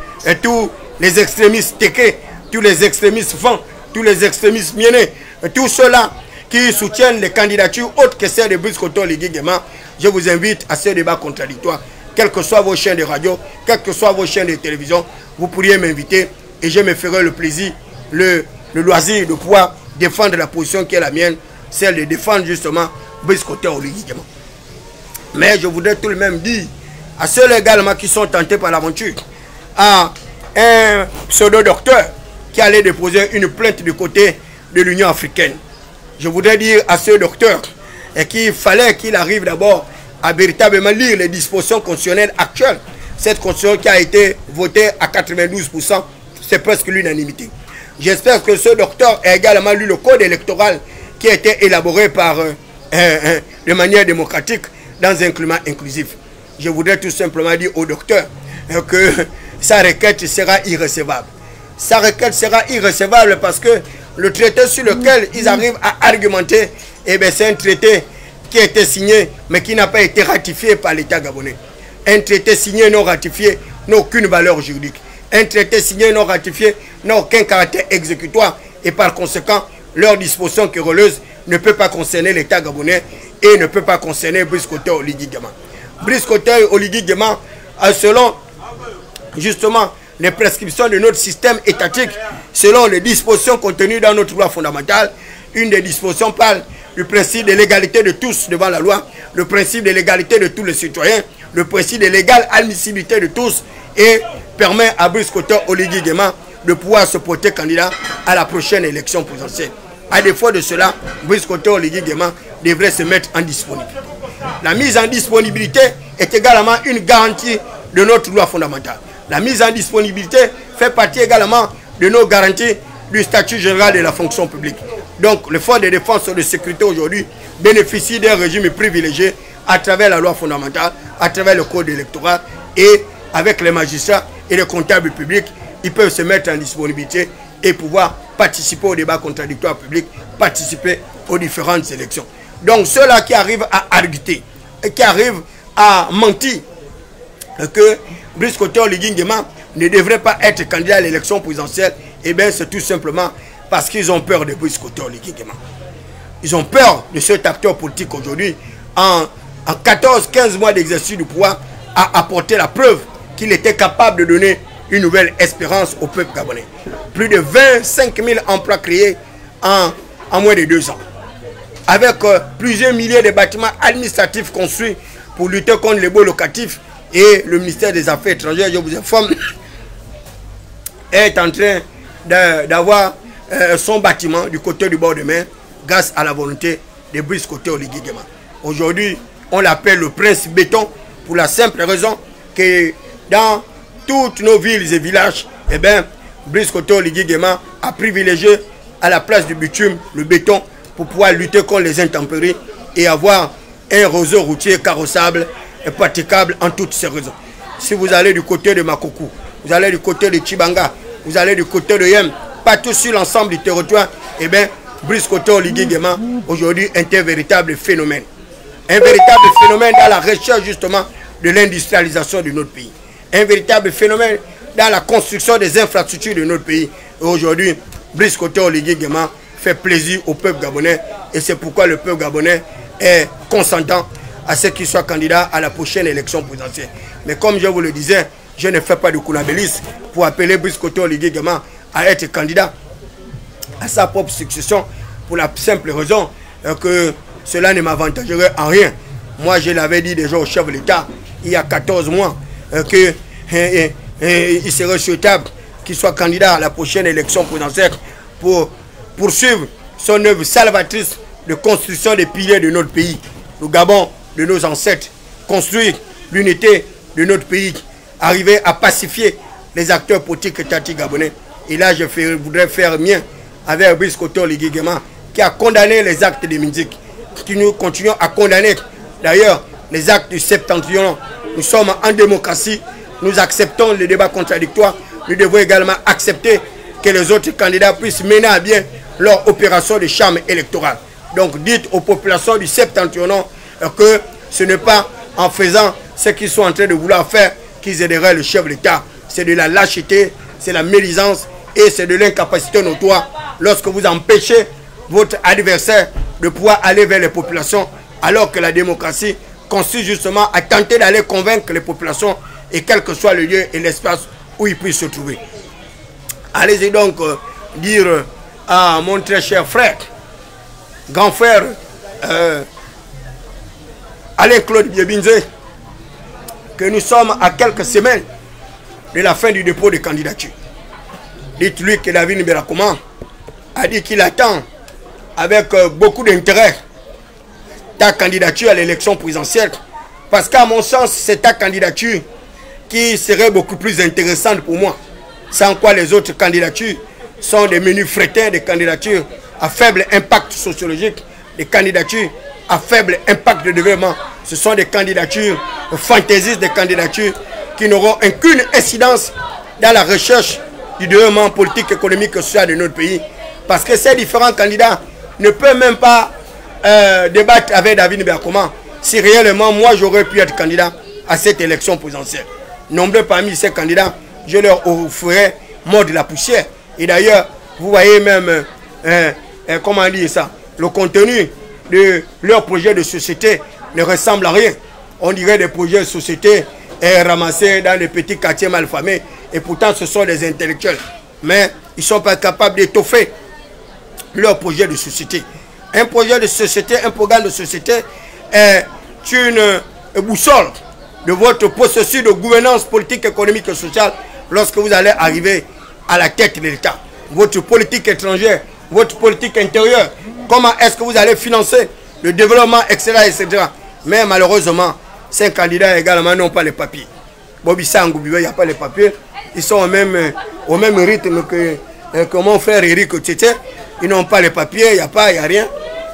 tous les extrémistes téqués, tous les extrémistes vents, tous les extrémistes miennés, tous ceux-là qui soutiennent les candidatures autres que celles de Brice Koté Oligui Nguema. Je vous invite à ce débat contradictoire. Quelles que soient vos chaînes de radio, quelles que soient vos chaînes de télévision, vous pourriez m'inviter et je me ferai le plaisir, le loisir de pouvoir défendre la position qui est la mienne, celle de défendre justement Brice Koté Oligui Nguema. Mais je voudrais tout de même dire à ceux également qui sont tentés par l'aventure, à un pseudo-docteur qui allait déposer une plainte du côté de l'Union africaine. Je voudrais dire à ce docteur qu'il fallait qu'il arrive d'abord à véritablement lire les dispositions constitutionnelles actuelles. Cette constitution qui a été votée à 92%, c'est presque l'unanimité. J'espère que ce docteur a également lu le code électoral qui a été élaboré de manière démocratique dans un climat inclusif. Je voudrais tout simplement dire au docteur que sa requête sera irrecevable. Sa requête sera irrecevable parce que le traité sur lequel ils arrivent à argumenter, c'est un traité qui a été signé mais qui n'a pas été ratifié par l'État gabonais. Un traité signé non ratifié n'a aucune valeur juridique. Un traité signé non ratifié n'a aucun caractère exécutoire et par conséquent, leur disposition querelleuse ne peut pas concerner l'État gabonais et ne peut pas concerner Brice Koté Oligui Nguema. Brice Koté Oligui Nguema, selon justement les prescriptions de notre système étatique, selon les dispositions contenues dans notre loi fondamentale, une des dispositions parle du principe de l'égalité de tous devant la loi, le principe de l'égalité de tous les citoyens, le principe de l'égale admissibilité de tous et permet à Brice Koté Oligui Nguema de pouvoir se porter candidat à la prochaine élection présidentielle. À défaut de cela, Brice Koté Oligui Nguema devrait se mettre en disponibilité. La mise en disponibilité est également une garantie de notre loi fondamentale. La mise en disponibilité fait partie également de nos garanties du statut général de la fonction publique. Donc, les forces de défense et de sécurité aujourd'hui bénéficient d'un régime privilégié à travers la loi fondamentale, à travers le code électoral et avec les magistrats et les comptables publics, ils peuvent se mettre en disponibilité et pouvoir participer au débat contradictoire public, participer aux différentes élections. Donc, ceux-là qui arrivent à arguer et qui arrivent a menti que Brice Koté Oligui Nguema ne devrait pas être candidat à l'élection présidentielle, eh bien c'est tout simplement parce qu'ils ont peur de Brice Koté Oligui Nguema. Ils ont peur de cet acteur politique aujourd'hui. En 14-15 mois d'exercice du pouvoir, a apporté la preuve qu'il était capable de donner une nouvelle espérance au peuple gabonais. Plus de 25 000 emplois créés en moins de 2 ans. Avec plusieurs milliers de bâtiments administratifs construits pour lutter contre les baux locatifs. Et le ministère des Affaires étrangères, je vous informe, est en train d'avoir son bâtiment du côté du bord de mer grâce à la volonté de Brice Koté Oligui Nguema. Aujourd'hui, on l'appelle le prince béton pour la simple raison que dans toutes nos villes et villages, eh bien, Brice Koté Oligui Nguema a privilégié à la place du bitume le béton pour pouvoir lutter contre les intempéries et avoir un réseau routier carrossable et praticable en toutes ces raisons. Si vous allez du côté de Makoko, vous allez du côté de Chibanga, vous allez du côté de Yem, partout sur l'ensemble du territoire, eh bien, Brice Koté Oligui Nguema aujourd'hui est un véritable phénomène. Un véritable phénomène dans la recherche justement de l'industrialisation de notre pays. Un véritable phénomène dans la construction des infrastructures de notre pays. Et aujourd'hui, Brice Koté Oligui Nguema fait plaisir au peuple gabonais. Et c'est pourquoi le peuple gabonais est consentant à ce qu'il soit candidat à la prochaine élection présidentielle. Mais comme je vous le disais, je ne fais pas de coulabélisme pour appeler Brice Koté Oligui Nguema à être candidat à sa propre succession pour la simple raison que cela ne m'avantagerait en rien. Moi, je l'avais dit déjà au chef de l'État il y a 14 mois qu'il serait souhaitable qu'il soit candidat à la prochaine élection présidentielle pour poursuivre son œuvre salvatrice de construction des piliers de notre pays. Le Gabon de nos ancêtres, construire l'unité de notre pays, arriver à pacifier les acteurs politiques étatiques gabonais. Et là, je voudrais faire mien avec Brice Koté Oligui Nguema qui a condamné les actes de Minzik, qui nous continuons à condamner d'ailleurs les actes du septentrion. Nous sommes en démocratie, nous acceptons les débats contradictoires, nous devons également accepter que les autres candidats puissent mener à bien leur opération de charme électoral. Donc dites aux populations du septentrion que ce n'est pas en faisant ce qu'ils sont en train de vouloir faire qu'ils aideraient le chef de l'État. C'est de la lâcheté, c'est la médisance et c'est de l'incapacité notoire lorsque vous empêchez votre adversaire de pouvoir aller vers les populations alors que la démocratie consiste justement à tenter d'aller convaincre les populations et quel que soit le lieu et l'espace où ils puissent se trouver. Allez-y donc dire à mon très cher frère, grand frère Alain-Claude Biebinze, que nous sommes à quelques semaines de la fin du dépôt de candidature. Dites-lui que David Nberakoma a dit qu'il attend avec beaucoup d'intérêt ta candidature à l'élection présidentielle, parce qu'à mon sens, c'est ta candidature qui serait beaucoup plus intéressante pour moi, sans quoi les autres candidatures sont des menus frétins, des candidatures à faible impact sociologique, des candidatures à faible impact de développement. Ce sont des candidatures fantaisistes, des candidatures qui n'auront aucune incidence dans la recherche du développement politique, économique et social de notre pays. Parce que ces différents candidats ne peuvent même pas débattre avec David Nberakoma si réellement moi j'aurais pu être candidat à cette élection présidentielle. Nombreux parmi ces candidats, je leur offrirais mort de la poussière. Et d'ailleurs, vous voyez même, comment dire ça, le contenu de leur projet de société ne ressemble à rien. On dirait des projets de société ramassés dans les petits quartiers malfamés. Et pourtant, ce sont des intellectuels. Mais ils ne sont pas capables d'étoffer leur projet de société. Un projet de société, un programme de société est une boussole de votre processus de gouvernance politique, économique et sociale lorsque vous allez arriver à la tête de l'État. Votre politique étrangère, votre politique intérieure, comment est-ce que vous allez financer le développement, etc., etc. Mais malheureusement, ces candidats également n'ont pas les papiers. Bobby Sangoubiwe, il n'y a pas les papiers. Ils sont au même rythme que mon frère Eric Tchétché. Ils n'ont pas les papiers, il n'y a rien.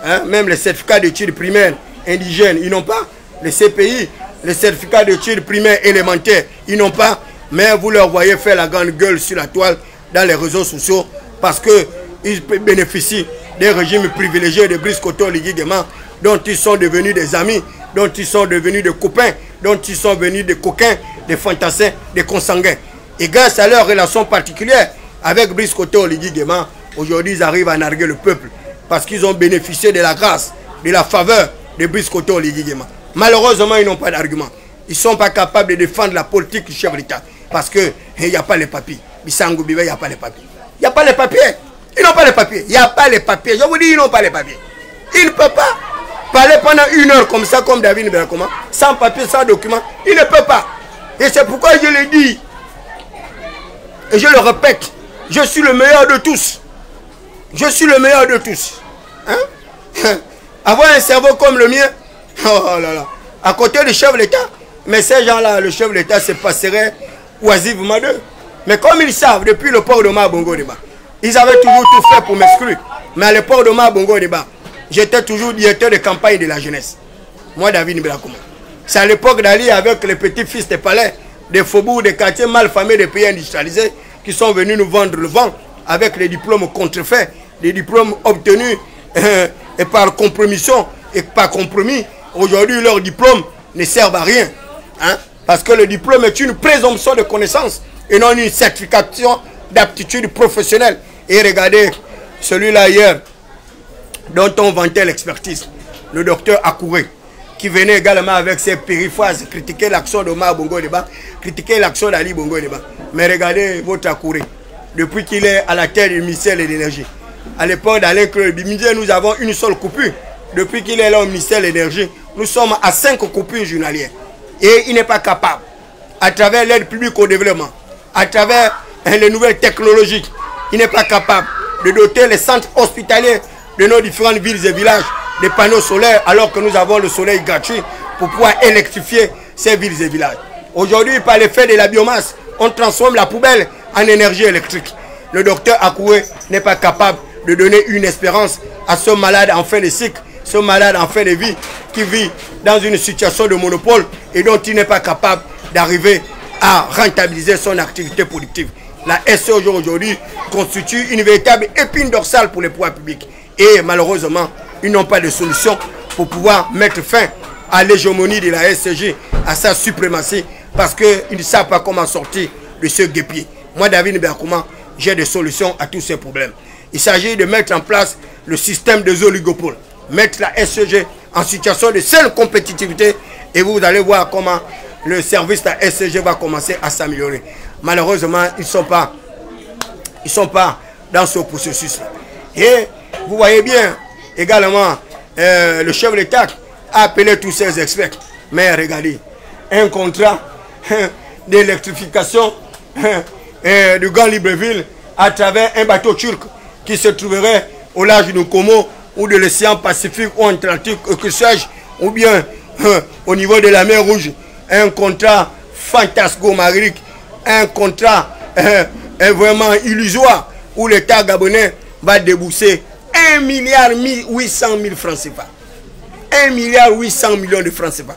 Hein? Même les certificats d'études primaires indigènes, ils n'ont pas. Les CPI, les certificats d'études primaires élémentaires, ils n'ont pas. Mais vous leur voyez faire la grande gueule sur la toile dans les réseaux sociaux parce qu'ils bénéficient des régimes privilégiés de Brice Koté Oligui Nguema dont ils sont devenus des amis, dont ils sont devenus des copains, dont ils sont venus des coquins, des fantassins, des consanguins. Et grâce à leur relation particulière avec Brice Koto Oligui Nguema, aujourd'hui ils arrivent à narguer le peuple parce qu'ils ont bénéficié de la grâce, de la faveur de Brice Koto Oligui Nguema. Malheureusement, ils n'ont pas d'argument. Ils ne sont pas capables de défendre la politique du chef de l'État parce qu'il n'y a pas les papiers. Bissangou Bibe, il n'y a pas les papiers. Il n'y a pas les papiers. Ils n'ont pas les papiers. Il n'y a pas les papiers. Je vous dis, ils n'ont pas les papiers. Ils ne peuvent pas parler pendant 1 heure comme ça, comme David Nberakoma, sans papier, sans document. Ils ne peuvent pas. Et c'est pourquoi je le dis. Et je le répète. Je suis le meilleur de tous. Je suis le meilleur de tous. Hein? Avoir un cerveau comme le mien, oh là là, à côté du chef de l'État, mais ces gens-là, le chef de l'État se passerait oisivement d'eux. Mais comme ils savent, depuis le port de Mabongo Débat, ils avaient toujours tout fait pour m'exclure. Mais à l'époque de Mabongo Débat, j'étais toujours directeur de campagne de la jeunesse. Moi, David Nberakoma. C'est à l'époque d'Ali avec les petits-fils des palais, des faubourgs, des quartiers mal famés, des pays industrialisés, qui sont venus nous vendre le vent avec les diplômes contrefaits, des diplômes obtenus et par compromission et par compromis. Aujourd'hui, leurs diplômes ne servent à rien. Hein? Parce que le diplôme est une présomption de connaissance et non une certification d'aptitude professionnelle. Et regardez, celui-là hier, dont on vantait l'expertise, le docteur Akouré, qui venait également avec ses périphrases, critiquer l'action de Omar Bongo Débat, critiquer l'action d'Ali Bongo Débat. Mais regardez votre Akouré, depuis qu'il est à la tête du ministère de l'énergie. À l'époque d'Alain Claude Bimidje, nous avons une seule coupure. Depuis qu'il est là au ministère de l'énergie, nous sommes à 5 coupures journalières. Et il n'est pas capable, à travers l'aide publique au développement, à travers les nouvelles technologies, il n'est pas capable de doter les centres hospitaliers de nos différentes villes et villages des panneaux solaires alors que nous avons le soleil gratuit pour pouvoir électrifier ces villes et villages. Aujourd'hui, par l'effet de la biomasse, on transforme la poubelle en énergie électrique. Le docteur Akouré n'est pas capable de donner une espérance à ce malade en fin de cycle, ce malade en fin de vie qui vit dans une situation de monopole et dont il n'est pas capable d'arriver à rentabiliser son activité productive. La SE aujourd'hui constitue une véritable épine dorsale pour les pouvoirs publics. Et malheureusement, ils n'ont pas de solution pour pouvoir mettre fin à l'hégémonie de la SCJ, à sa suprématie, parce qu'ils ne savent pas comment sortir de ce guépier. Moi, David Nberakoma, j'ai des solutions à tous ces problèmes. Il s'agit de mettre en place le système des oligopoles, mettre la SCG en situation de seule compétitivité et vous allez voir comment le service de la SCG va commencer à s'améliorer. Malheureusement, ils ne sont pas dans ce processus. Et vous voyez bien également le chef de l'État a appelé tous ses experts. Mais regardez, un contrat d'électrification du Grand Libreville à travers un bateau turc qui se trouverait au large du Komo ou de l'océan Pacifique ou Atlantique, que sais-je, ou bien au niveau de la mer Rouge. Un contrat fantasmagorique, un contrat vraiment illusoire où l'État gabonais va débourser 1,8 milliard francs CFA. 1,8 milliard de francs CFA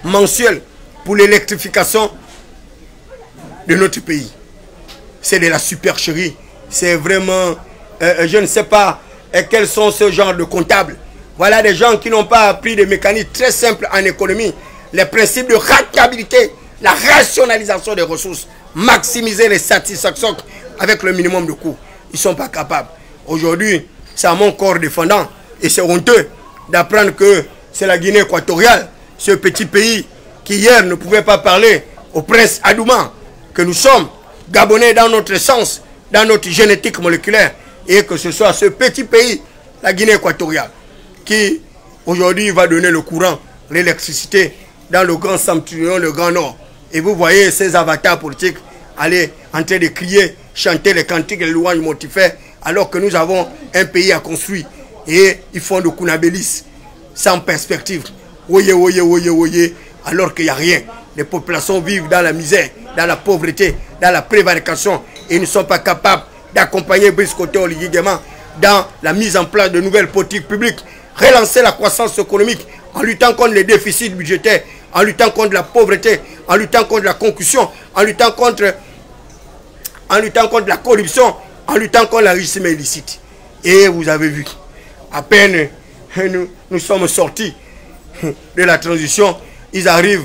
mensuel pour l'électrification de notre pays. C'est de la supercherie. C'est vraiment, je ne sais pas quels sont ce genre de comptables. Voilà des gens qui n'ont pas appris des mécanismes très simples en économie. Les principes de rentabilité, la rationalisation des ressources, maximiser les satisfactions avec le minimum de coûts. Ils ne sont pas capables. Aujourd'hui, c'est à mon corps défendant et c'est honteux d'apprendre que c'est la Guinée équatoriale, ce petit pays qui hier ne pouvait pas parler au prince Adouma, que nous sommes Gabonais dans notre essence, dans notre génétique moléculaire, et que ce soit ce petit pays, la Guinée équatoriale, qui aujourd'hui va donner le courant, l'électricité dans le grand Septentrion, le Grand Nord. Et vous voyez ces avatars politiques aller en train de crier, chanter les cantiques et les louanges mortifères, alors que nous avons un pays à construire. Et ils font de Kounabélis sans perspective. Oye, oye, oye, oye, alors qu'il n'y a rien. Les populations vivent dans la misère, dans la pauvreté, dans la prévarication. Et ils ne sont pas capables d'accompagner Brice Koto Oligui Nguema dans la mise en place de nouvelles politiques publiques, relancer la croissance économique en luttant contre les déficits budgétaires, en luttant contre la pauvreté, en luttant contre la concussion, en luttant contre la corruption, en luttant contre l'enrichissement illicite. Et vous avez vu, à peine nous sommes sortis de la transition, ils arrivent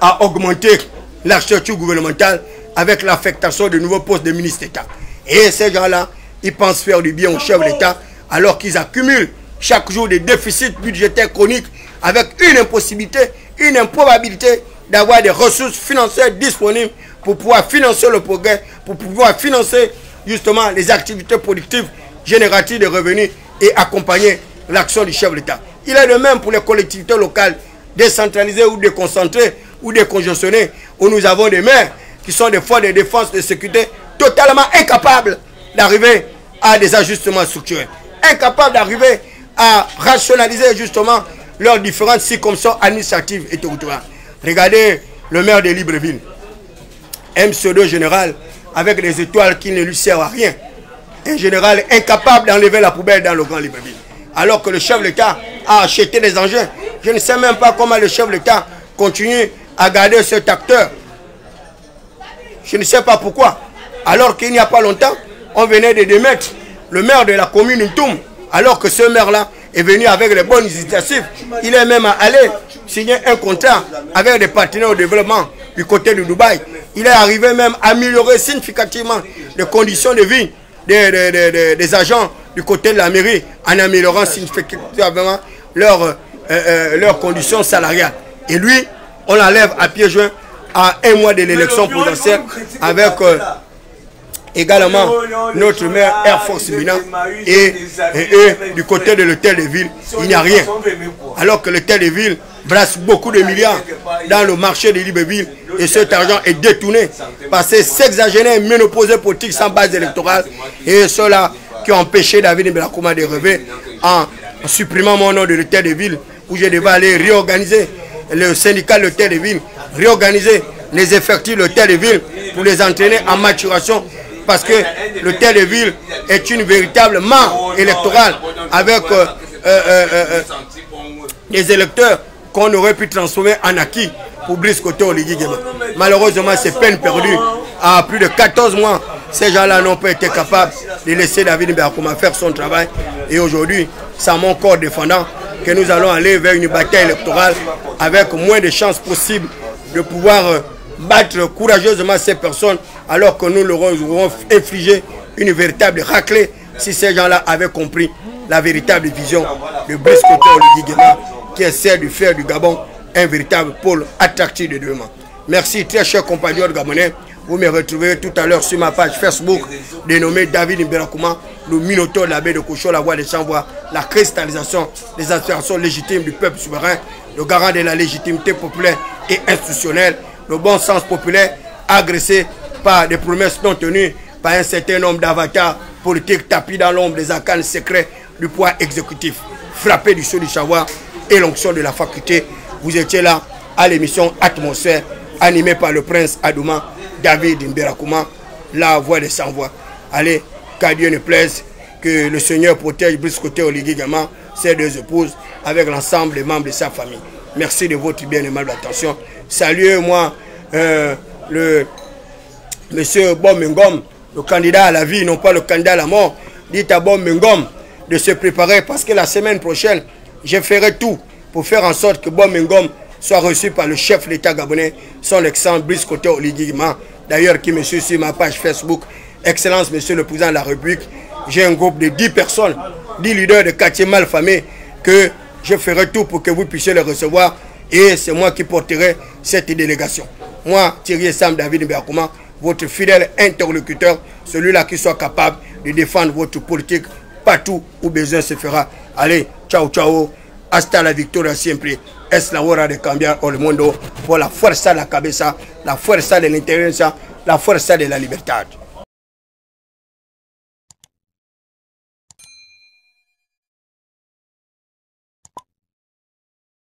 à augmenter l'architecture gouvernementale avec l'affectation de nouveaux postes de ministres d'État. Et ces gens-là, ils pensent faire du bien au chef d'État alors qu'ils accumulent chaque jour des déficits budgétaires chroniques avec une impossibilité, une improbabilité d'avoir des ressources financières disponibles pour pouvoir financer le progrès, pour pouvoir financer justement les activités productives génératives de revenus et accompagner l'action du chef d'État. Il est de même pour les collectivités locales décentralisées ou déconcentrées ou décongestionnées, où nous avons des maires qui sont des forces de défense et de sécurité totalement incapables d'arriver à des ajustements structurels, incapables d'arriver à rationaliser justement leurs différentes circonscriptions administratives et territoriales. Regardez le maire de Libreville, un pseudo général avec des étoiles qui ne lui servent à rien. Un général incapable d'enlever la poubelle dans le grand Libreville. Alors que le chef de l'État a acheté des engins. Je ne sais même pas comment le chef de l'État continue à garder cet acteur. Je ne sais pas pourquoi. Alors qu'il n'y a pas longtemps, on venait de démettre le maire de la commune Ntoum. Alors que ce maire-là est venu avec les bonnes initiatives. Il est même allé signer un contrat avec des partenaires au développement du côté de Dubaï. Il est arrivé même à améliorer significativement les conditions de vie des agents du côté de la mairie en améliorant significativement leurs conditions salariales. Et lui, on l'enlève à pieds joints à un mois de l'élection présidentielle avec également notre maire Air Force Bina et du côté de l'hôtel de ville, il n'y a rien. Alors que l'hôtel de ville brasse beaucoup de milliards dans le marché de Libreville et cet argent est détourné par ces sexagénaires ménopausés politiques sans base électorale et ceux-là qui ont empêché David Mbelakouma de rêver en supprimant mon nom de l'hôtel de ville où je devais aller réorganiser le syndicat de l'hôtel de ville, réorganiser les effectifs de l'hôtel de ville pour les entraîner en maturation parce que l'hôtel de ville est une véritable mare électorale avec des électeurs qu'on aurait pu transformer en acquis pour Brice Côté Oligui Nguema. Malheureusement, c'est peine perdue. À plus de 14 mois, ces gens-là n'ont pas été capables de laisser David Mbelakouma faire son travail. Et aujourd'hui, c'est à mon corps défendant que nous allons aller vers une bataille électorale avec moins de chances possibles de pouvoir battre courageusement ces personnes alors que nous leur aurons infligé une véritable raclée si ces gens-là avaient compris la véritable vision de Brice Côté Oligui Nguema qui essaie de faire du Gabon un véritable pôle attractif de développement. Merci très chers compatriotes gabonais. Vous me retrouverez tout à l'heure sur ma page Facebook dénommée David Mbelakouma, le Minotaure de la baie de Cochon, la voix des sans-voix, la cristallisation des aspirations légitimes du peuple souverain, le garant de la légitimité populaire et institutionnelle, le bon sens populaire agressé par des promesses non tenues, par un certain nombre d'avatars politiques tapis dans l'ombre des arcanes secrets du pouvoir exécutif, frappé du saut du savoir et l'onction de la faculté. Vous étiez là à l'émission Atmosphère, animée par le prince Adouma, David Mbelakouma, la voix des sans-voix. Allez, qu'à Dieu ne plaise, que le Seigneur protège Brice Côté Oligui Nguema, ses deux épouses, avec l'ensemble des membres de sa famille. Merci de votre bien-aimable attention. Saluez-moi le monsieur Bob Mengom, le candidat à la vie, non pas le candidat à la mort. Dites à Bob Mengom de se préparer parce que la semaine prochaine, je ferai tout pour faire en sorte que Bob Mengom soit reçu par le chef de l'État gabonais, son excellence Brice Côté Oligui Nguema, d'ailleurs qui me suit sur ma page Facebook. Excellence, monsieur le président de la République, j'ai un groupe de 10 personnes, 10 leaders de quartiers malfamés, que je ferai tout pour que vous puissiez les recevoir et c'est moi qui porterai cette délégation. Moi, Thierry Sam David Mbelakouma, votre fidèle interlocuteur, celui-là qui soit capable de défendre votre politique partout où besoin se fera. Allez, ciao, ciao. Hasta la victoria siempre. Es la hora de cambiar el mundo por la fuerza de la cabeza, la fuerza de la inteligencia, la fuerza de la libertad.